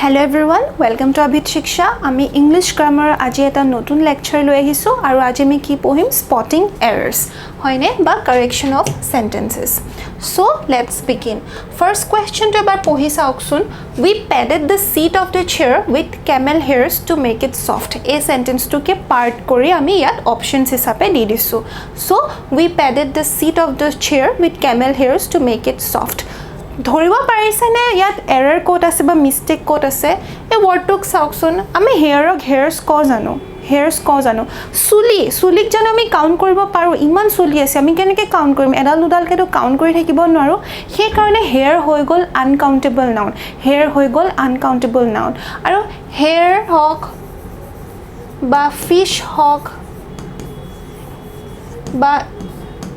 Hello everyone, welcome to Abhit Shiksha. আমি English grammar আজি এটা নতুন লেকচাৰ লৈ আহিছো আৰু আজি আমি কি পঢ়িম spotting errors হয়নে বা correction of sentences. So let's begin. First question to এবাৰ পঢ়ি চাওকচোন. We padded the seat of the chair with camel hairs to make it soft. এই সেন্টেন্সটোকে পাৰ্ট কৰি আমি ইয়াত অপশনছ হিচাপে দি দিছো. So we padded the seat of the chair with camel hairs to make it soft. ধৰিব পাৰিছেনে ইয়াত এৰৰ কোড আছে বা মিস্টেক কোড আছে এই ওয়াৰ্ডটোক চাওকচোন আমি হেয়াৰক হেয়াৰছ ক জানো চুলিক জানো আমি কাউন্ট কৰিব পাৰো ইমান চুলি আছে আমি কেনেকৈ কাউন্ট কৰিম এডাল দুডালকেতো কাউন্ট কৰি থাকিব নোৱাৰো সেই কাৰণে হেয়াৰ হৈ গ'ল আনকাউন্টেবল নাউন আৰু হেয়াৰ হক বা ফিশ হক বা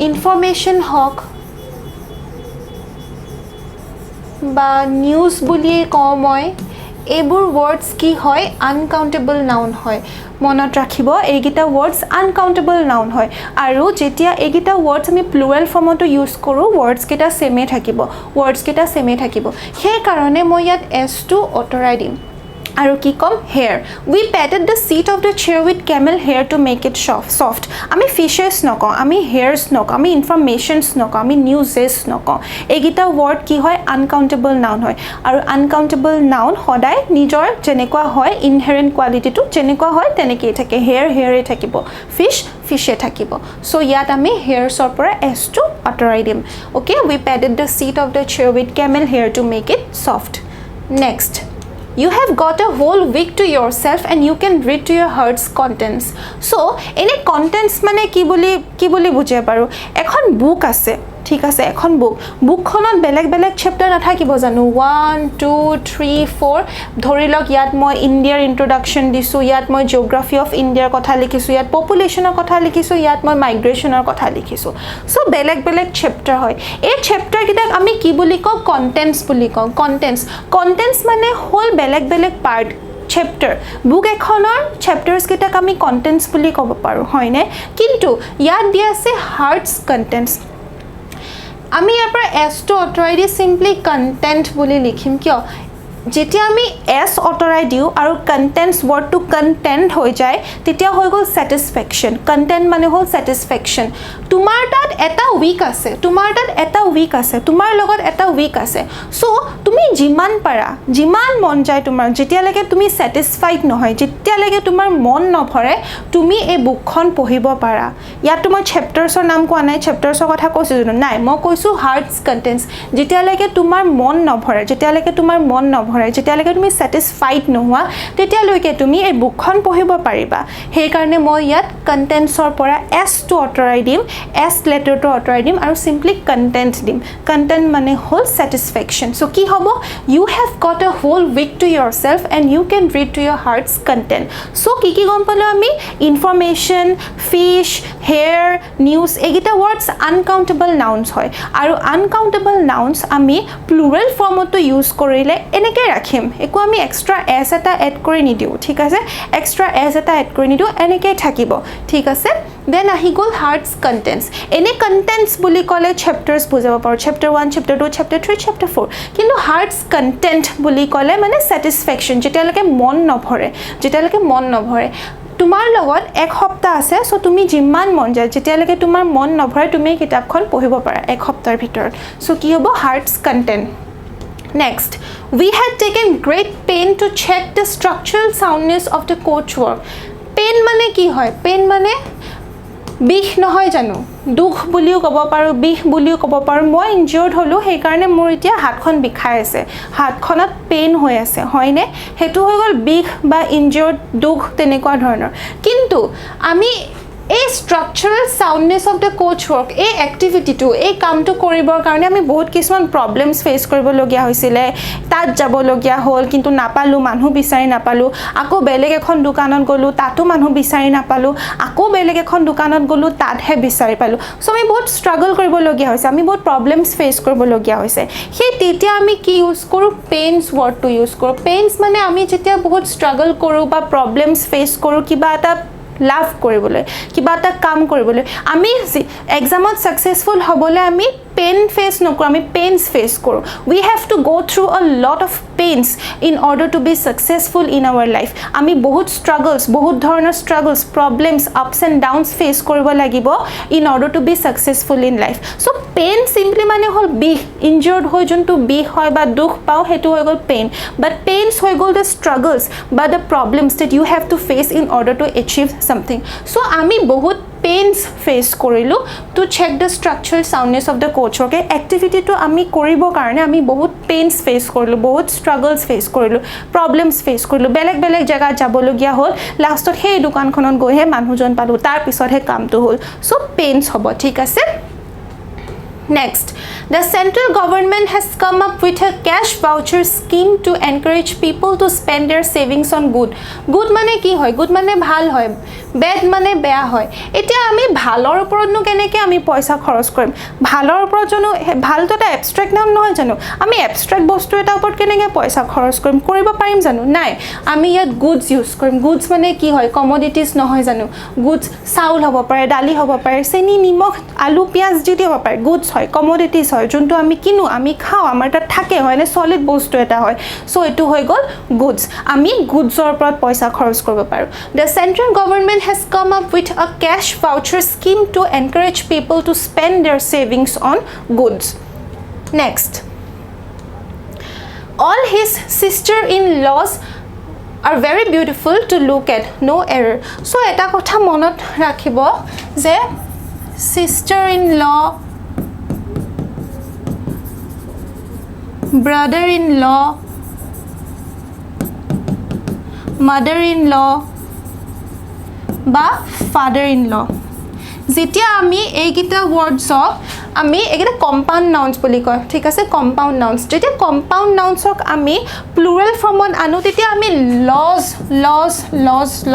ইনফৰমেশন হক বা নিউজ বুলিয়ে কওঁ মই এইবোৰ ওয়াৰ্ডস কি হয় আনকাউন্টেবল নাউন হয় মনত ৰাখিব এইগিটা ওয়াৰ্ডস আনকাউন্টেবল নাউন হয় আৰু যেতিয়া এইগিটা ওয়াৰ্ডস আমি প্লুৰাল ফৰ্মতো ইউজ কৰো ওয়াৰ্ডস কেটা সেমে থাকিব সেই কাৰণে মই ইয়াত s টো অতৰাই দিম আৰু কি কম hair we patted the seat of the chair with camel hair to make it soft আমি fishes নকওঁ আমি hairs নকওঁ আমি informations নকওঁ আমি newses নকওঁ এইগিটা ওয়াৰ্ড কি হয় আনকাউন্টেবল নাউন হয় আৰু আনকাউন্টেবল নাউন সদায় নিজৰ যেনেকুৱা হয় ইনহেৰেন্ট কোৱালিটিটো যেনেকুৱা হয় তেনেকৈ থাকে hair থাকিব fishe থাকিব সো ইয়াত আমি hairsৰ পৰা s টো আঁতৰাই দিম okay we patted the seat of the chair with camel hair to make it soft next You have got a whole week to yourself and you can read to your heart's contents. So, any contents মানে কি বুলি বুজিব পাৰো এখন book আছে ঠিক আছে এখন বুকখনত বেলেগ চেপ্টাৰ নাথাকিব জানো 1 2 3 4 ধৰি লওক ইয়াত মই ইণ্ডিয়াৰ ইন্ট্ৰোডাকচন দিছো ইয়াত মই জিওগ্ৰাফি অফ ইণ্ডিয়াৰ কথা লিখিছো ইয়াত পপুলেশনৰ কথা লিখিছো ইয়াত মই মাইগ্ৰেচনৰ কথা লিখিছো সো বেলেগ চেপ্টাৰ হয় এই চেপ্টাৰ কিটাক আমি কি বুলি কওঁ কন্টেন্টস বুলি কওঁ কন্টেন্টস মানে হল বেলেগ পাৰ্ট chapter book এখনৰ chapters কিটাক আমি contents বুলি ক'ব পাৰো হয়নে কিন্তু ইয়াত দিয়া আছে hearts contents আমি ইয়াৰ পৰা s টো অতৰাই দি simply content বুলি লিখিম কিয় যেতিয়া আমি s অতৰাই দিও আৰু contents word to content হৈ যায় তেতিয়া হৈ গল satisfaction content মানে হল satisfaction তোমাৰ তাত এটা উইক আছে তোমাৰ লগত এটা উইক আছে সো তুমি যিমান মন যায় তোমাৰ যেতিয়ালৈকে তুমি satisfied নহয় যেতিয়ালৈকে তোমাৰ মন নভৰে তুমি এই বুকখন পঢ়িব পাৰা ইয়াত তোমাৰ chaptersৰ নাম কোৱা নাই chaptersৰ কথা কৈছো নাই মই কৈছো hearts contents যেতিয়ালৈকে তোমাৰ মন নভৰে যেতিয়ালৈকে তুমি satisfied নোহোৱা তেতিয়ালৈকে তুমি এই বুকখন পঢ়িব পাৰিবা সেই কাৰণে মই ইয়াত contentsৰ পৰা s টো অতৰাই দিম s letter টো অতৰাই দিম আৰু simply content দিম content মানে হল satisfaction so কি হ'ব you have got a whole week to yourself and you can read to your heart's content so কি গম পালো আমি information fish hair news এগিটা words uncountable nouns হয় আৰু uncountable nouns আমি plural formতো ইউজ কৰিলে এনেকৈ ৰাখিম একো আমি এক্সট্ৰা s এটা এড কৰি নিদিও ঠিক আছে এনেকৈ থাকিব ঠিক আছে then ahi gol hearts contents any contents বুলি কলে chapters বুজাব পাৰো chapter 1 chapter 2 chapter 3 chapter 4 কিন্তু hearts content বুলি কলে মানে satisfaction যেতিয়ালৈকে মন নভৰে তোমাৰ লগত এক সপ্তাহ আছে সো তুমি যিমান মন যায় যেতিয়ালৈকে তোমাৰ মন নভৰে তুমি কিতাপখন পঢ়িব পাৰা এক সপ্তাহৰ ভিতৰত সো কি হ'ব hearts content Next, we had taken great pain to check the structural soundness of the coachwork. Pain মানে কি হয়? Pain মানে বিষ নহয় জানো? দুখ বুলিও ক'ব পাৰো, বিষ বুলিও ক'ব পাৰো। মই ইনজিউৰ্ড হলো সেই কাৰণে মোৰ এতিয়া হাতখন বিষাই আছে। হাতখনত পেইন হৈ আছে, হয়নে? হেতু হৈ গল বিষ বা ইনজিউৰ্ড দুখ তেনেকুৱা ধৰণৰ। কিন্তু আমি এই স্ট্ৰাকচাৰাল সাউন্ডনেস অফ দ্য কোচ ওয়াৰ্ক এই এক্টিভিটিটো এই কামটো কৰিবৰ কাৰণে আমি বহুত কিছুমান প্ৰবলেমছ ফেস কৰিবলগীয়া হৈছিলে তাত যাবলগীয়া হ'ল কিন্তু নাপালো মানুহ বিচাৰি নাপালো আকৌ বেলেগ এখন দোকানত গলো তাতো মানুহ বিচাৰি নাপালো আকৌ বেলেগ এখন দোকানত গলো তাতহে বিচাৰি পালো সো আমি বহুত স্ট্ৰাগল কৰিবলগীয়া হৈছে আমি বহুত প্ৰবলেমছ ফেস কৰিবলগীয়া হৈছে সেই তেতিয়া আমি কি ইউজ কৰো পেইনছ ওয়াৰ্ডটো ইউজ কৰো পেইনছ মানে আমি যেতিয়া বহুত স্ট্ৰাগল কৰো বা প্ৰবলেমছ ফেস কৰো কিবা এটা লাভ কৰিবলৈ কিবা এটা কাম কৰিবলৈ আমি এক্সামত সাকসেসফুল হ'বলৈ আমি পেইন ফেচ নকৰোঁ আমি পেইনছ ফেচ কৰোঁ we have to go' through a lot of pains in order to be successful in our life আমি বহুত ষ্ট্ৰাগলছ বহুত ধৰণৰ struggles problems ups and downs face কৰিব লাগিব in order to be successful in life so' pain simply মানে হ'ল বিষ ইনজিয়ৰ্ড হৈ যোনটো বিষ হয় বা দুখ পাওঁ সেইটো হৈ গ'ল পেইন বাট পেইনছ হৈ গ'ল দ্য ষ্ট্ৰাগলছ বা the problems that you have to face in order to achieve something so' আমি বহুত পেইনছ ফেচ কৰিলোঁ to check the structural soundness of the coach okay এক্টিভিটিটো আমি কৰিবৰ কাৰণে আমি বহুত পেইনছ ফেচ কৰিলোঁ বহুত ষ্ট্ৰাগলছ ফেচ কৰিলোঁ প্ৰব্লেমছ ফেচ কৰিলোঁ বেলেগ বেলেগ জেগাত যাবলগীয়া হ'ল লাষ্টত সেই দোকানখনত গৈহে মানুহজন পালোঁ তাৰপিছতহে কামটো হ'ল চ' পেইনছ হ'ব ঠিক আছে Next, the central government has come up with a cash voucher scheme to encourage people to spend their savings on good. Good mane ki hoy? Good mane bhal hoy. Bad mane beya hoy. Etia ami bhalor oporot nu keneke ami paisa kharoch korim. Bhalor oporot jonu bhal to eta abstract naam nohoy janu. Ami abstract bostu eta oporot keneke paisa kharoch korim. Koriba parim janu? Nai. Ami yat goods use korim. Goods mane ki hoy? Commodities nohoy janu. Goods saul hobo pare, dali hobo pare, seni nimok, alu piaz jiti hobo pare. Goods commodities হয় যোনটো আমি কিনো আমি খাওঁ আমাৰ তাত থাকে হয়নে সলিড বস্তু এটা হয় সো এটো হৈ গ'ল গুডছ আমি গুডছৰ ওপৰত পইচা খৰচ কৰিব পাৰোঁ the central government has come up with a cash voucher scheme to encourage people to spend their savings on goods next all his sister-in-laws are very beautiful to look at no error so এটা কথা মনত ৰাখিব যে sister-in-law brother-in-law mother-in-law বা father-in-law যেতিয়া আমি এইগিটা ওয়ার্ডসক আমি এগিটা কম্পাউন্ড নাউন্স বুলি কয় ঠিক আছে কম্পাউন্ড নাউন্স যেতিয়া কম্পাউন্ড নাউন্সক আমি প্লুরাল ফর্মত আনো তেতিয়া আমি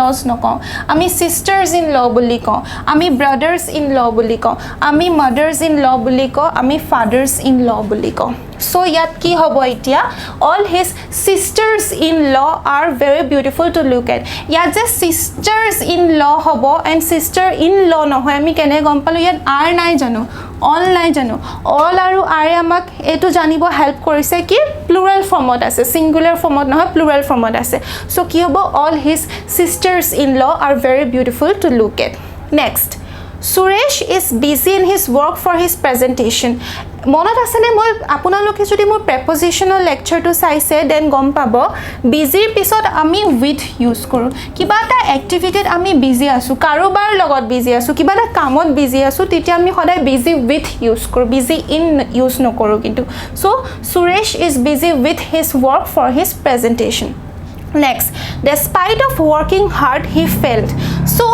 লজ নকওঁ আমি সিস্টার্স ইন ল বুলি কওঁ আমি ব্রাদার্স ইন ল বুলি কওঁ আমি মাদার্স ইন ল বুলি কওঁ আমি ফাদার্স ইন ল বুলি কওঁ so yat ki hobo itia all his sisters in law are very beautiful to look at yat je sisters in law hobo and sister in law no hoy ami kene gom palu yat are nai jano all nai jano all aru are amak etu janibo help korise ki plural formot ase singular formot no plural formot ase so ki hobo all his sisters in law are very beautiful to look at next Suresh is busy in his work for his presentation. মনত আছে নে মই আপোনালোকে যদি মোৰ প্ৰেপজিশনাল লেকচাৰটো চাইছে then গম পাব বিজিৰ পিছত আমি উইথ ইউজ কৰোঁ কিবা এটা এক্টিভিটিত আমি বিজি আছো কাৰোবাৰ লগত বিজি আছো কিবা এটা কামত বিজি আছো তেতিয়া আমি সদায় বিজি উইথ ইউজ কৰোঁ বিজি ইন ইউজ নকৰোঁ কিন্তু so Suresh is busy with his work for his presentation next despite of working hard he failed so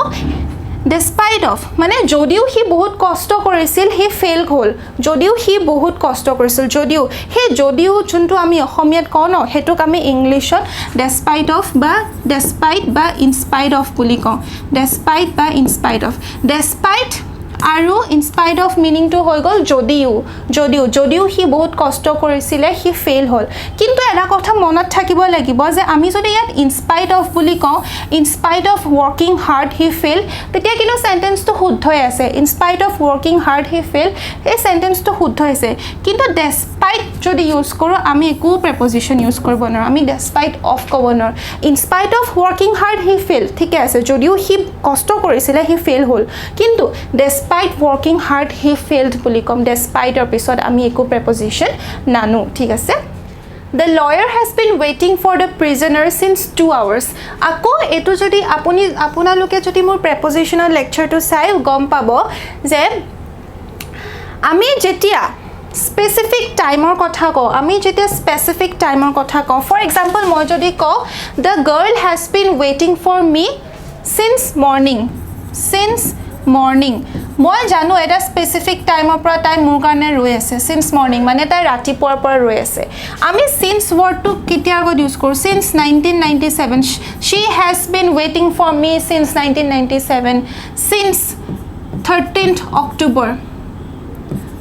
despite of মানে যদিও হি বহুত কষ্ট কৰিছিল হি ফেইল হ'ল যদিও হি বহুত কষ্ট কৰিছিল যদিও হে যদিও যোনটো আমি অসমীয়াত কওঁ ন হেতুক আমি ইংলিছত despite of বা despite বা in spite of বুলি কওঁ despite বা in spite of despite আৰু in spite of meaning to হৈ গল যদিও হি বহুত কষ্ট কৰিছিল হি ফেইল হ'ল কিন্তু এটা কথা মনত থাকিব লাগিব যে আমি যদি ইয়াত in spite of বুলি কওঁ in spite of working hard he failed তেতিয়া কিন্তু সেন্টেন্সটো শুদ্ধ আছে in spite of working hard he failed এই সেন্টেন্সটো শুদ্ধ আছে কিন্তু despite যদি ইউজ কৰোঁ আমি একো প্ৰেপজিশন ইউজ কৰিব নোৱাৰোঁ আমি despite of ক'ব নোৱাৰোঁ in spite of working hard he failed ঠিক আছে যদিও হি কষ্ট কৰিছিল হি ফেইল হ'ল কিন্তু despite working hard he failed বুলি কম despite or পিছত আমি একো preposition নানো ঠিক আছে The lawyer has been waiting for the prisoner since 2 hours আকৌ এটো যদি আপোনালোকে যদি মোৰ prepositional lecture to চাই গম পাব যে আমি যেতিয়া specific timer কথা কও আমি যেতিয়া specific timer কথা কও for example মই যদি কও the girl has been waiting for me since morning মই জানো এটা স্পেসিফিক টাইমৰ পৰা টাইম মোৰ কাৰণে ৰৈ আছে since morning মানে তাই ৰাতিপুৱাৰ পৰা ৰৈ আছে আমি since wordটো কেতিয়া আগত ইউজ কৰো since 1997 she has been waiting for me since 1997 since 13th October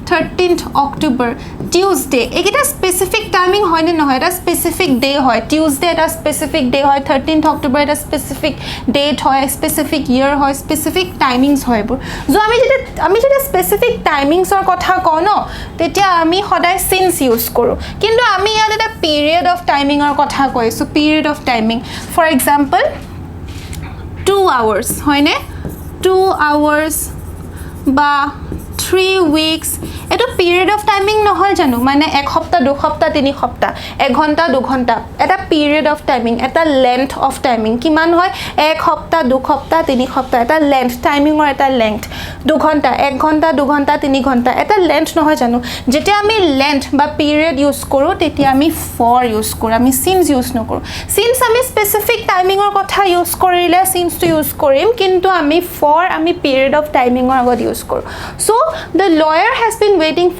13th October Tuesday এইকেইটা স্পেসিফিক টাইমিং হয় নে নহয় এটা স্পেসিফিক ডে হয় টিউজডে এটা স্পেসিফিক ডে হয় 13th October এটা স্পেসিফিক ডেট হয় স্পেসিফিক ইয়াৰ হয় স্পেসিফিক টাইমিংস হয় এইবোৰ যো আমি যেতিয়া স্পেসিফিক টাইমিংসৰ কথা কওঁ ন তেতিয়া আমি সদায় সিন্স ইউজ কৰোঁ কিন্তু আমি ইয়াত এটা পিৰিয়ড অফ টাইমিংৰ কথা কৈছোঁ period of timing for example 2 hours হয়নে 2 hours বা 3 weeks এটো পিৰিয়ড অফ টাইমিং নহয় জানো মানে এক সপ্তাহ দুই সপ্তাহ তিনি সপ্তাহ এক ঘণ্টা দুই ঘণ্টা এটা পিৰিয়ড অফ টাইমিং এটা লেন্থ অফ টাইমিং কিমান হয় এক সপ্তাহ দুই সপ্তাহ তিনি সপ্তাহ এটা লেন্থ টাইমিংৰ এটা লেন্থ দুই ঘণ্টা এক ঘণ্টা দুই ঘণ্টা তিনি ঘণ্টা এটা লেন্থ নহয় জানো যেতিয়া আমি লেন্থ বা পিৰিয়ড ইউজ কৰোঁ তেতিয়া আমি ফৰ ইউজ কৰোঁ আমি সিন্স ইউজ নকৰোঁ সিন্স আমি স্পেসিফিক টাইমিংৰ কথা ইউজ কৰিলে সিন্সটো ইউজ কৰিম কিন্তু আমি ফৰ আমি পিৰিয়ড অফ টাইমিংৰ আগত ইউজ কৰোঁ so the lawyer has been waiting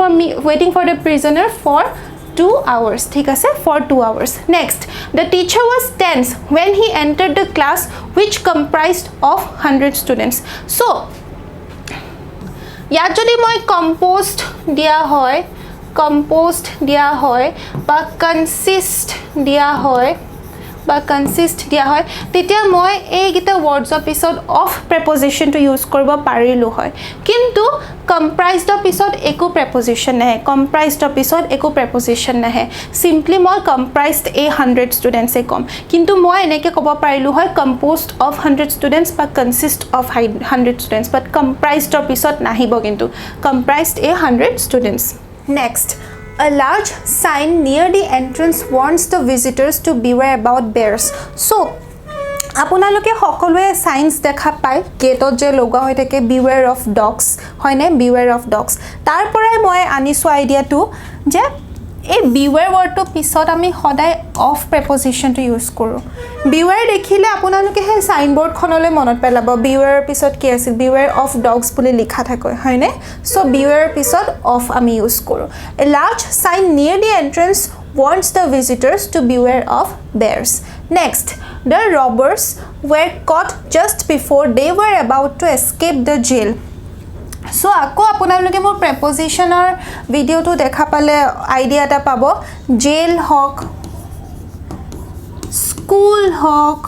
for the prisoner for 2 hours ঠিক আছে for 2 hours next the teacher was tense when he entered the class which comprised of 100 students so ইয়াত যদি মই composed দিয়া হয় বা consist দিয়া হয় তেতিয়া মই এইগিটা ওয়াৰ্ডসৰ পিছত অফ প্ৰেপজিশনটো ইউজ কৰিব পাৰিলো হয় কিন্তু comprised পিছত একো প্ৰেপজিশন নাহে simply মই comprised a 100 students এ কম কিন্তু মই এনেকে ক'ব পাৰিলো হয় composed of 100 students বা consist of 100 students but comprised পিছত নাহিব কিন্তু comprised a 100 students next A large sign near the entrance warns the visitors to beware about bears. So, আপোনালোকে সকলোৱে সাইন্স দেখা পায় গেটত যে লগা হৈ থাকে beware of dogs হয়নে beware of dogs তাৰ পৰাই মই আনিছো আইডিয়াটো যে এই beware wordটো পিছত আমি সদায় অফ প্ৰেপজিশনটো ইউজ কৰোঁ beware দেখিলে আপোনালোকে হে সাইন বোৰ্ডখনলৈ মনত পেলাব beware পিছত কি আছিল beware of dogs বুলি লিখা থাকে হয়নে সো beware পিছত অফ আমি ইউজ কৰোঁ a large sign near the entrance warns the visitors to beware of bears next the robbers were caught just before they were about to escape the jail so আকৌ আপোনালোকে মোৰ প্ৰেপজিশনৰ ভিডিওটো দেখা পালে idea এটা পাব জেল হক school হক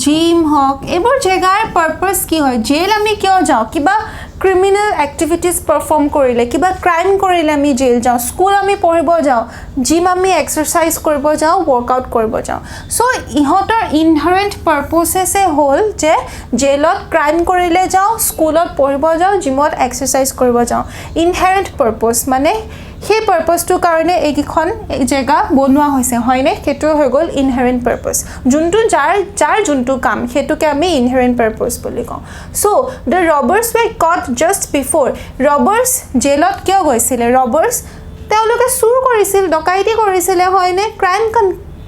gym হক এবোৰ জেগাৰ পাৰপাস কি হয় জেল আমি কিয় যাওঁ কিবা ক্ৰিমিনাল এক্টিভিটিজ পাৰফৰ্ম কৰিলে কিবা ক্ৰাইম কৰিলে আমি জেল যাওঁ স্কুল আমি পঢ়িব যাওঁ জিম আমি এক্সাৰসাইজ কৰিব যাওঁ ওয়াৰ্কআউট কৰিব যাওঁ সো ইহঁতৰ ইনহেৰেন্ট পাৰপাসে হ'ল যে জেলত ক্ৰাইম কৰিলে যাওঁ স্কুলত পঢ়িব যাওঁ জিমত এক্সাৰসাইজ কৰিব যাওঁ ইনহেৰেন্ট পাৰপাস মানে সেই পাৰপাসটো কাৰণে এইখন জায়গা বনোৱা হৈছে হয়নে সেইটো হৈ গল ইনহেৰেন্ট পাৰপাস যোনটো যাৰ যোনটো কাম হেতুকে আমি ইনহেৰেন্ট পাৰপাস বুলি কওঁ so the robbers were caught just before robbers জেলত কিয় গৈছিল robbers তেওঁলোকে চুৰ কৰিছিল ডকাইতি কৰিছিল হয়নে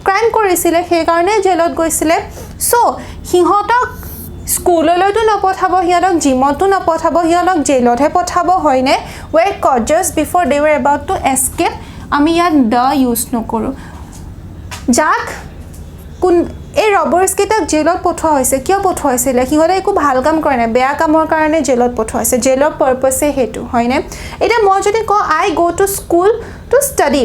ক্ৰাইম কৰিছিল সেই কাৰণে জেলত গৈছিল সো হিহঁতক স্কুললৈতো নপঠাব হিহঁতক জিমতো নপঠাব হিহঁতক জেলতহে পঠাব হয়নে were caught just before they were about to escape আমি ইয়াত the ইউজ নকৰোঁ যাক কোন এই ৰবাৰ্স কেইটাক জেলত পঠোৱা হৈছে কিয় পঠোৱা হৈছিল হিহঁতে একো ভাল কাম কৰে নাই বেয়া কামৰ কাৰণে জেলত পঠোৱা হৈছে জেলৰ পাৰপাসে হেতু হয়নে এটা মই যদি কওঁ আই go to school two study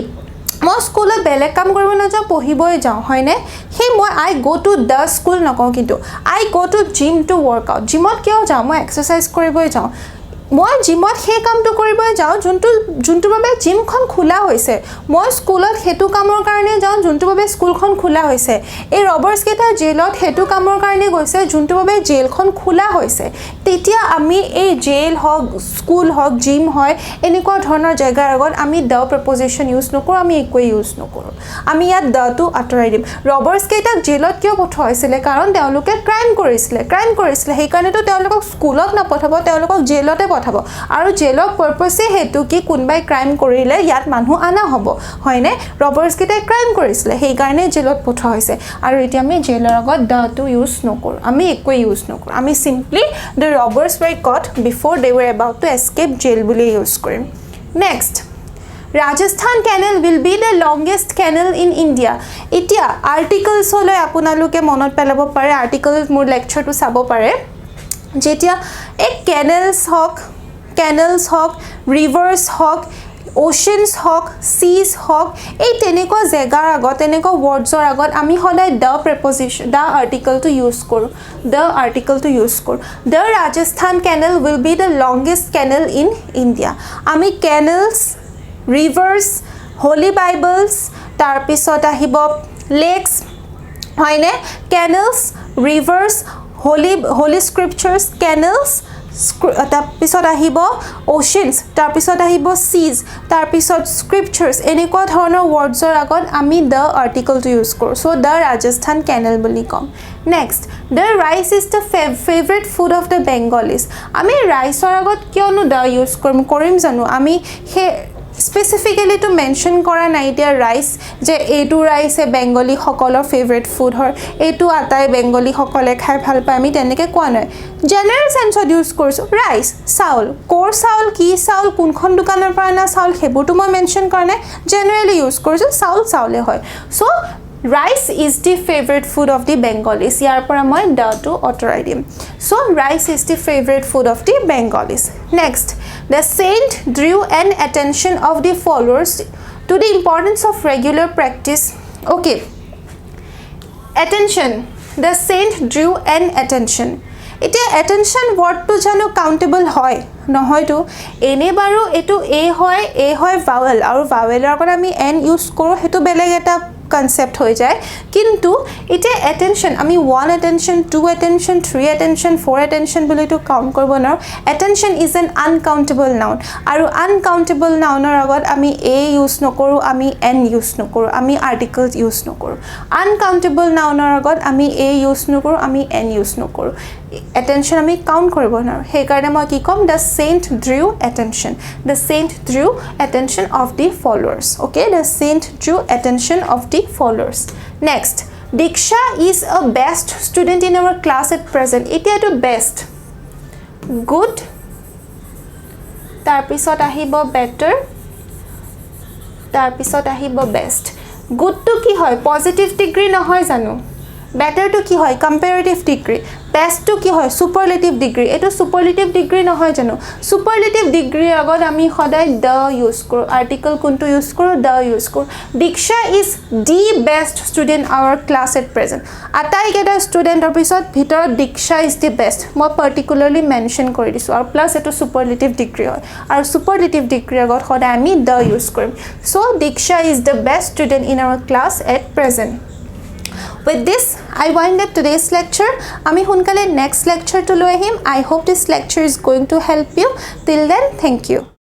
মই স্কুলত বেলেগ কাম কৰিব নাযাওঁ পঢ়িবই যাওঁ হয়নে সেই মই I go to the school নকওঁ কিন্তু I go to gym to workout জিমত কিয় যাওঁ মই এক্সাৰসাইজ কৰিবই যাওঁ মই জিমত সেই কামটো কৰিবই যাওঁ যোনটো বাবে জিমখন খোলা হৈছে মই স্কুলত হেতু কামৰ কাৰণে যাওঁ যোনটো বাবে স্কুলখন খোলা হৈছে এই ৰবাৰ্স কেইটা জেলত হেতু কামৰ কাৰণে গৈছে যোনটো বাবে জেলখন খোলা হৈছে তেতিয়া আমি এই জেল হক স্কুল হক জিম হয় এনেকুৱা ধৰণৰ জায়গাৰ আগত আমি দ্য প্ৰিপজিশন ইউজ নকৰোঁ আমি একো ইউজ নকৰোঁ আমি ইয়াত দ্যটো আঁতৰাই দিম ৰবাৰ্স কেইটাক জেলত কিয় পঠোৱা হৈছিল কাৰণ তেওঁলোকে ক্ৰাইম কৰিছিল সেই কাৰণেতো তেওঁলোকক স্কুলত নপঠাব তেওঁলোকক জেলতে পঠাব আৰু জেলৰ পাৰপাসে হেতু কি কোনবাই ক্ৰাইম কৰিলে ইয়াত মানুহ আনা হ'ব হয়নে ৰবাৰ্স কেইটাই ক্ৰাইম কৰিছিল সেই কাৰণে জেলত পঠোৱা হৈছে আৰু এতিয়া আমি জেলৰ আগত দ্যটো ইউজ নকৰোঁ আমি একো ইউজ নকৰোঁ আমি simply the robbers were caught before they were about to escape jail বুলি ইউজ কৰিম next Rajasthan Canal will be the longest canal in India. এতিয়া আৰ্টিকলস হলে আপোনালোকে মনত পেলাব পাৰে আৰ্টিকল মোৰ লেকচাৰটো চাব পাৰে যেতিয়া এক canals হক ৰিভাৰ্ছ হওক oceans হওক seas হওক এই তেনেকুৱা জেগাৰ আগত তেনেকুৱা wordsৰ আগত আমি সদায় the preposition the article to use কৰো the article to use কৰো the Rajasthan canal will be the longest canal in India আমি canals rivers holy bibles তাৰ পিছত আহিব lakes হয়নে canals rivers holy scriptures canals তাৰ পিছত আহিব oceans তাৰ পিছত আহিব seas তাৰ পিছত scriptures এনেকুৱা ধৰণৰ wordsৰ আগত আমি the article to use কৰো so the Rajasthan canal বুলি কম next the rice is the favorite food of the Bengalis আমি riceৰ আগত কিয়নো the use কৰিম জানো আমি specifically to mention কৰা নাই দিয়া rice যে এটো rice বেঙ্গলি সকলৰ favorite food হয় এটো আটাই বেঙ্গলি সকলে খাই ভাল পায় আমি তেনেকে কোৱা নাই general sense use কৰিছো rice চাউল কোৰ চাউল কি চাউল কোনখন দোকানৰ পৰা না চাউল হেবুটো মই মেনশন কৰা নাই generally use কৰিছো চাউল চাউলে হয় so rice is the favorite food of the Bengalis ইয়াৰ পৰা মই the to অতৰাই দিম so rice is the favorite food of the Bengalis next the saint drew an attention of the followers to the importance of regular practice okay attention the saint drew an attention এটা attention word to জানো countable হয় নহয় তো এনে বাৰো এটো a হয় vowel আৰু vowel ৰ আগত আমি n ইউজ কৰো হেতু বেলেগ এটা concept হৈ যায় কিন্তু এটা attention আমি 1 attention 2 attention 3 attention 4 attention বুলি তো কাউন্ট কৰিব না attention is an uncountable noun আৰু uncountable nounৰ আগত আমি a ইউজ নকৰো আমি n ইউজ নকৰো আমি articles ইউজ নকৰো uncountable nounৰ আগত আমি a ইউজ নকৰো আমি n ইউজ নকৰো attention আমি কাউন্ট কৰিব না সেই কাৰণে মই কি কম the saint drew attention of the followers okay the saint drew attention of the followers next Diksha is a best student in our class at present এটা to best good তাৰ পিছত আহিব better তাৰ পিছত আহিব best good to কি হয় positive degree নহয় জানো better to কি হয় comparative degree best to কি হয় superlative degree এটো superlative degree নহয় জানো superlative degree আগত আমি সদায় the use কৰো article কোনটো use কৰো the use কৰো Diksha is the best student our class at present আটাই কেটা ষ্টুডেন্টৰ পিছত ভিতৰত Diksha is the best মই particularly mention কৰি দিছো আৰু প্লাস এটো superlative degree হয় আৰু superlative degree আগত সদায় আমি the use কৰিম so Diksha is the best student in our class at present With this, I wind up today's lecture. Ami hunkale next lecture to lo ahim. I hope this lecture is going to help you. Till then, thank you.